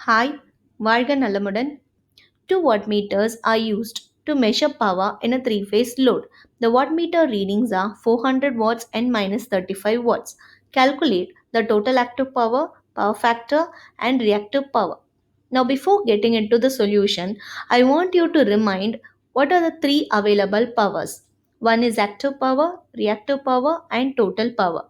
Hi, வாழ்க நலமுடன். Two wattmeters are used to measure power in a three-phase load. The wattmeter readings are 400 watts and minus 35 watts. Calculate the total active power, power factor, and reactive power. Now, before getting into the solution, I want you to remind what are the three available powers. One is active power, reactive power, and total power.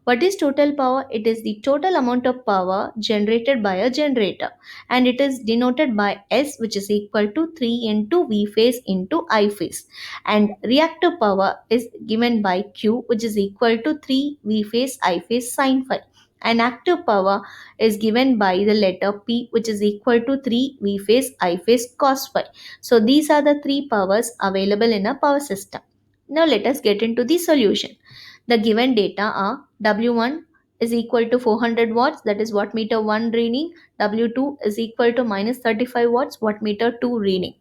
What is total power? It is the total amount of power generated by a generator, and it is denoted by S, which is equal to 3 into V phase into I phase. And reactive power is given by Q, which is equal to 3 V phase I phase sin phi. And active power is given by the letter P, which is equal to 3 V phase I phase cos phi. So these are the three powers available in a power system. Now let us get into the solution. The given data are W1 is equal to 400 watts, that is wattmeter 1 reading. W2 is equal to minus 35 watts, wattmeter 2 reading.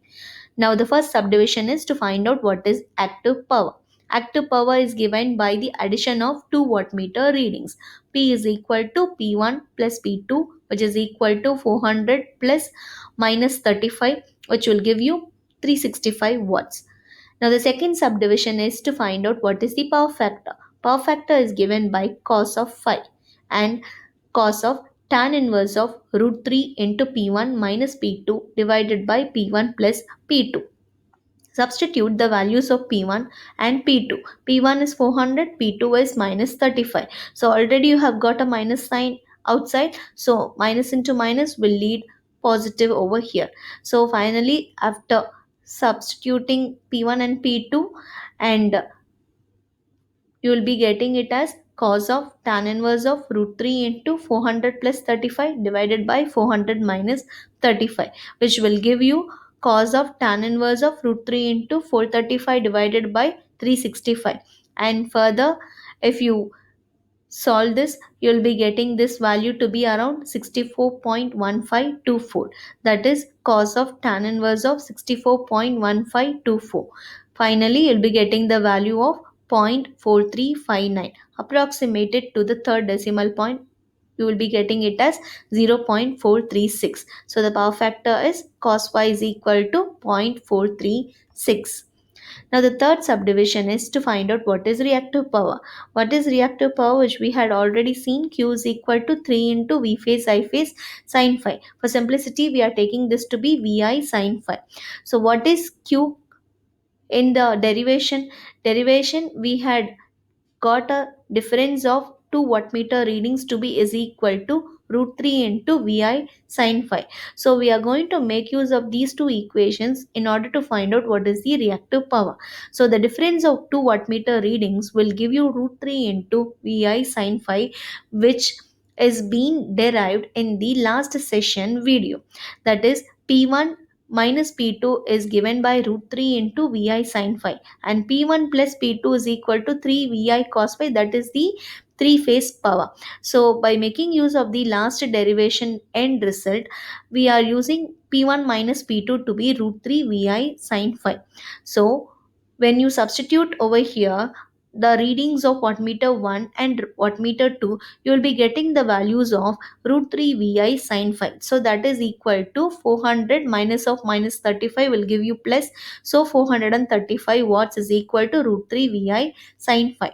Now the first subdivision is to find out what is active power. Active power is given by the addition of two wattmeter readings. P is equal to P1 plus P2, which is equal to 400 plus minus 35, which will give you 365 watts. Now the second subdivision is to find out what is the power factor. Power factor is given by cos of phi, and cos of tan inverse of root 3 into P1 minus P2 divided by P1 plus P2. Substitute the values of P1 and P2. P1 is 400, P2 is minus 35. So already you have got a minus sign outside. So minus into minus will lead positive over here. So finally, after substituting P1 and P2, and you will be getting it as cos of tan inverse of root 3 into 400 plus 35 divided by 400 minus 35, which will give you cos of tan inverse of root 3 into 435 divided by 365. And further, if you solve this, you will be getting this value to be around 64.1524. That is cos of tan inverse of 64.1524. Finally, you will be getting the value of 0.4359 approximated to the third decimal point. You will be getting it as 0.436. So the power factor is cos phi is equal to 0.436. Now, the third subdivision is to find out what is reactive power. What is reactive power, which we had already seen? Q is equal to 3 into V phase I phase sin phi. For simplicity, we are taking this to be Vi sin phi. So, what is Q in the derivation? Derivation, we had got a difference of two wattmeter readings to be is equal to root 3 into Vi sin phi. So we are going to make use of these two equations in order to find out what is the reactive power. So the difference of two wattmeter readings will give you root 3 into Vi sin phi, which is being derived in the last session video. That is P1 minus P2 is given by root 3 into Vi sin phi, and P1 plus P2 is equal to 3 Vi cos phi, that is the three phase power. So by making use of the last derivation end result, we are using P1 minus P2 to be root 3 Vi sin phi. So when you substitute over here the readings of wattmeter 1 and wattmeter 2, you will be getting the values of root 3 Vi sin phi. So that is equal to 400 minus of minus 35 will give you plus. So 435 watts is equal to root 3 Vi sin phi.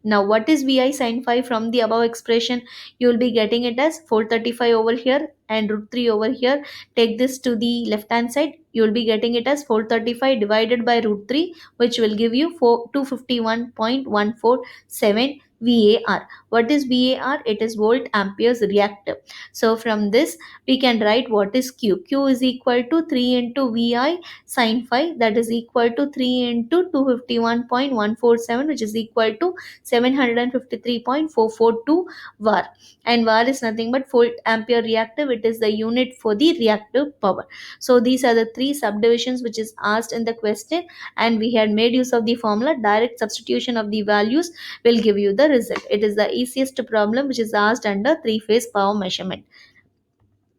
Now what is Vi sin phi from the above expression? You will be getting it as 435 over here and root 3 over here. Take this to the left hand side. You will be getting it as 435 divided by root 3, which will give you 251.147 VAR. What is VAR? It is volt amperes reactive. So from this we can write what is Q. Q is equal to 3 into Vi sin phi, that is equal to 3 into 251.147, which is equal to 753.442 var. And var is nothing but volt ampere reactive. It is the unit for the reactive power. So these are the three subdivisions which is asked in the question, and we had made use of the formula. Direct substitution of the values will give you the result. It is the easiest problem which is asked under three phase power measurement.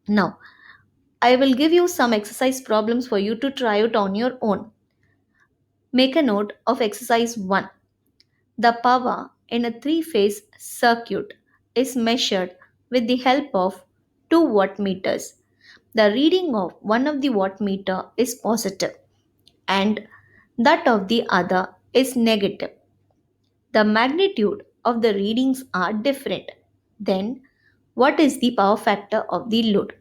Now I will give you some exercise problems for you to try out on your own. Make a note of exercise 1. The power in a three-phase circuit is measured with the help of two wattmeters. the reading of one of the wattmeter is positive and that of the other is negative. The magnitude of the readings are different. Then, what is the power factor of the load?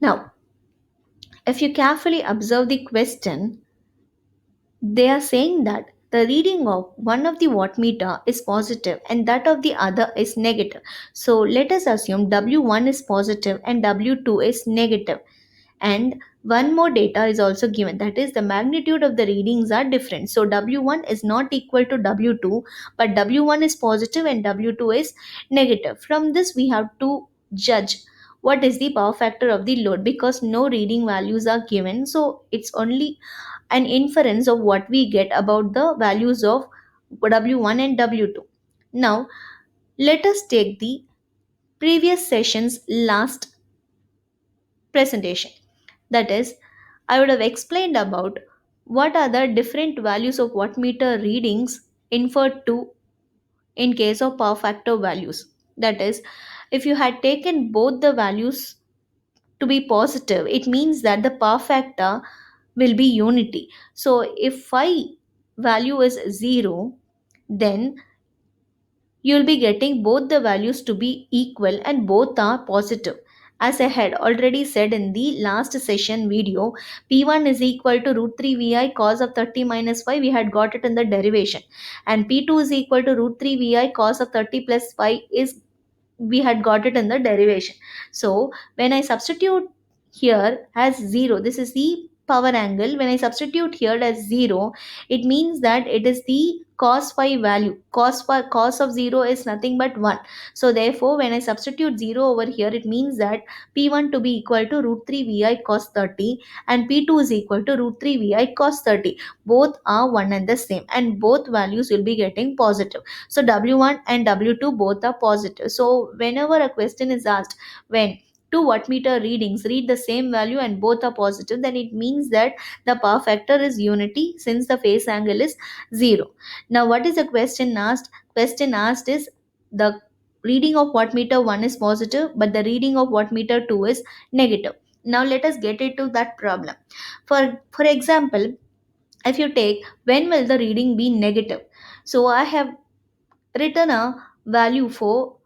Now, if you carefully observe the question, they are saying that the reading of one of the wattmeter is positive and that of the other is negative. So let us assume W1 is positive and W2 is negative. And one more data is also given, that is the magnitude of the readings are different. So W1 is not equal to W2, but W1 is positive and W2 is negative. From this we have to judge what is the power factor of the load, because no reading values are given, so it's only an inference of what we get about the values of W1 and W2. Now, let us take the previous session's last presentation. That is, I would have explained about what are the different values of wattmeter readings inferred to in case of power factor values. That is, if you had taken both the values to be positive, it means that the power factor will be unity. So if phi value is 0, then you'll be getting both the values to be equal and both are positive. As I had already said in the last session video, P1 is equal to root 3 Vi cos of 30 minus 5. We had got it in the derivation. And P2 is equal to root 3 Vi cos of 30 plus 5 is we had got it in the derivation. So when I substitute here as 0, this is the power angle. When I substitute here as 0, it means that it is the cos phi value. Cos of 0 is nothing but 1. So therefore when I substitute 0 over here, it means that P1 to be equal to root 3 Vi cos 30 and P2 is equal to root 3 Vi cos 30. Both are one and the same and both values will be getting positive. So W1 and W2 both are positive. So whenever a question is asked when two wattmeter readings read the same value and both are positive, then it means that the power factor is unity since the phase angle is 0. Now what is the question asked? Question asked is the reading of wattmeter 1 is positive but the reading of wattmeter 2 is negative. Now let us get into that problem. For example, if you take when will the reading be negative, so I have written a value for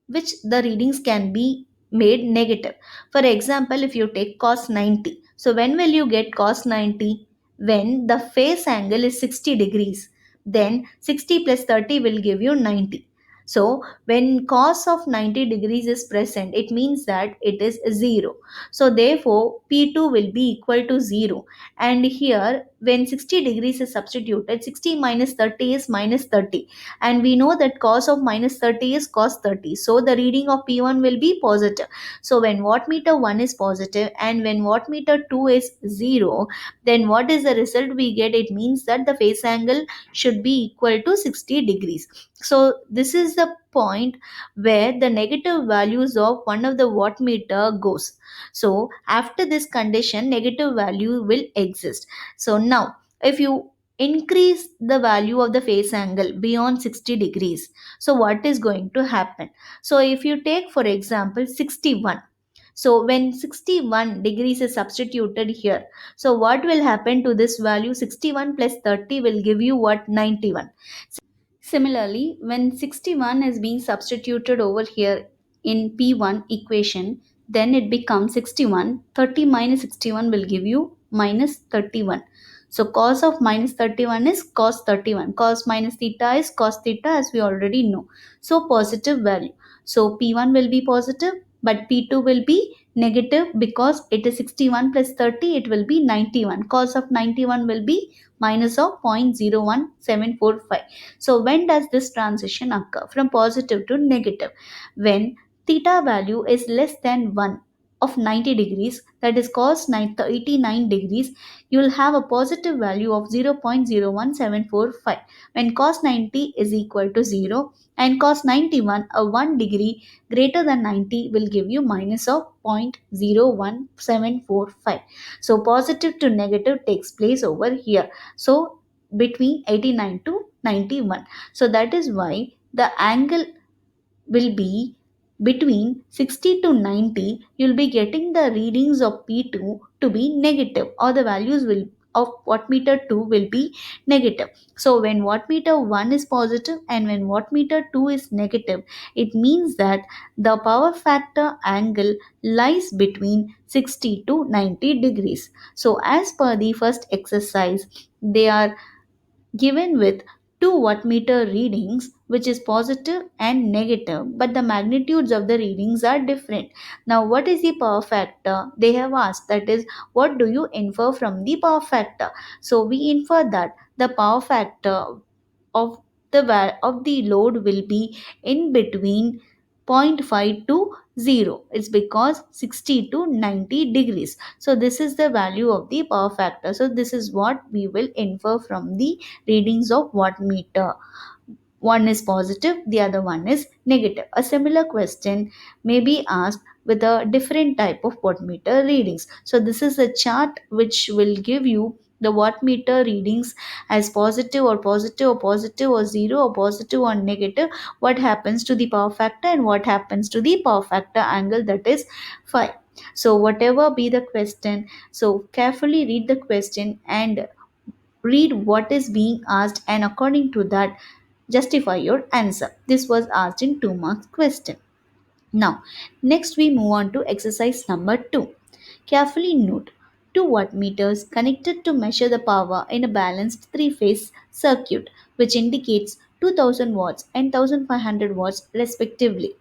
which the readings can be made negative. For example, if you take cos 90, so when will you get cos 90? When the face angle is 60 degrees, then 60 plus 30 will give you 90. So when cos of 90 degrees is present, it means that it is 0. So therefore P2 will be equal to 0. And here when 60 degrees is substituted, 60 minus 30 is minus 30, and we know that cos of minus 30 is cos 30, so the reading of P1 will be positive. So when wattmeter 1 is positive and when wattmeter 2 is 0, then what is the result we get? It means that the phase angle should be equal to 60 degrees. So this is the point where the negative values of one of the wattmeter goes. So after this condition, negative value will exist. So now if you increase the value of the phase angle beyond 60 degrees, so what is going to happen? So if you take for example 61, so when 61 degrees is substituted here, so what will happen to this value? 61 plus 30 will give you what? 91. Similarly, when 61 is being substituted over here in P1 equation, then it becomes 61. 30 minus 61 will give you minus 31. So cos of minus 31 is cos 31. Cos minus theta is cos theta, as we already know. So positive value. So P1 will be positive, but P2 will be negative because it is 61 plus 30, it will be 91. Cos of 91 will be minus of 0.01745. So when does this transition occur from positive to negative? When theta value is less than 1 of 90 degrees, that is cos 89 degrees, you will have a positive value of 0.01745. When cos 90 is equal to 0 and cos 91 a 1 degree greater than 90 will give you minus of 0.01745. So positive to negative takes place over here. So between 89 to 91. So that is why the angle will be between 60 to 90, you'll be getting the readings of P2 to be negative, or the values will of wattmeter 2 will be negative. So when wattmeter 1 is positive and when wattmeter 2 is negative, it means that the power factor angle lies between 60 to 90 degrees. So as per the first exercise, they are given with two wattmeter readings which is positive and negative, but the magnitudes of the readings are different. Now what is the power factor they have asked, that is, what do you infer from the power factor? So we infer that the power factor of of the load will be in between zero point 0.5 to 0. It's because 60 to 90 degrees. So this is the value of the power factor. So this is what we will infer from the readings of wattmeter. One is positive, the other one is negative. A similar question may be asked with a different type of wattmeter readings. So this is a chart which will give you the wattmeter readings as positive or zero or positive or negative, what happens to the power factor and what happens to the power factor angle, that is phi. So whatever be the question, so carefully read the question and read what is being asked, and according to that justify your answer. This was asked in 2 marks question. Now, next we move on to exercise number 2. Carefully note two wattmeters connected to measure the power in a balanced three-phase circuit, which indicates 2000 watts and 1500 watts respectively.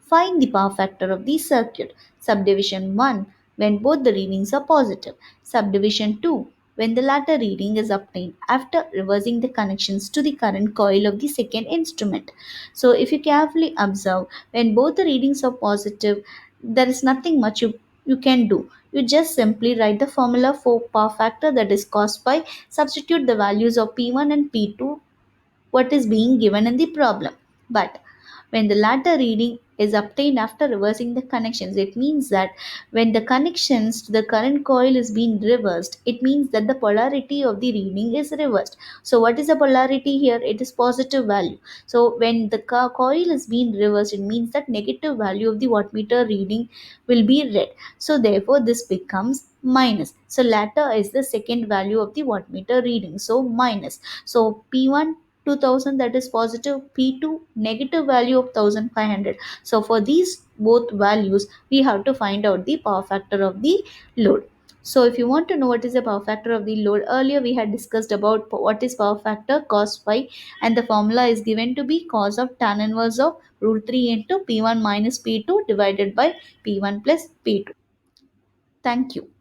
Find the power factor of the circuit. Subdivision 1, when both the readings are positive. Subdivision 2, when the latter reading is obtained after reversing the connections to the current coil of the second instrument. So if you carefully observe, when both the readings are positive, there is nothing much you can do. You just simply write the formula for power factor, that is cos pi, substitute the values of P1 and P2 what is being given in the problem. But when the latter reading is obtained after reversing the connections, it means that when the connections to the current coil is being reversed, it means that the polarity of the reading is reversed. So what is the polarity here? It is positive value. So when the coil is being reversed, it means that negative value of the wattmeter reading will be red. So therefore this becomes minus. So latter is the second value of the wattmeter reading. So minus. So P1 2000, that is positive, P2 negative value of 1500. So for these both values we have to find out the power factor of the load. So if you want to know what is the power factor of the load, earlier we had discussed about what is power factor cos phi, and the formula is given to be cos of tan inverse of root 3 into P1 minus P2 divided by P1 plus P2. Thank you.